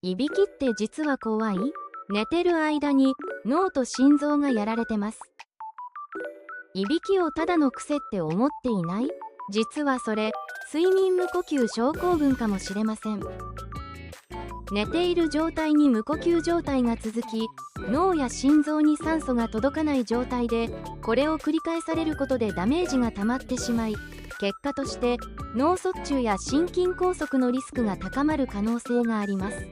いびきって実は怖い？寝てる間に脳と心臓がやられてます。いびきをただの癖って思っていない？実はそれ、睡眠無呼吸症候群かもしれません。寝ている状態に無呼吸状態が続き、脳や心臓に酸素が届かない状態で、これを繰り返されることでダメージが溜まってしまい、結果として脳卒中や心筋梗塞のリスクが高まる可能性があります。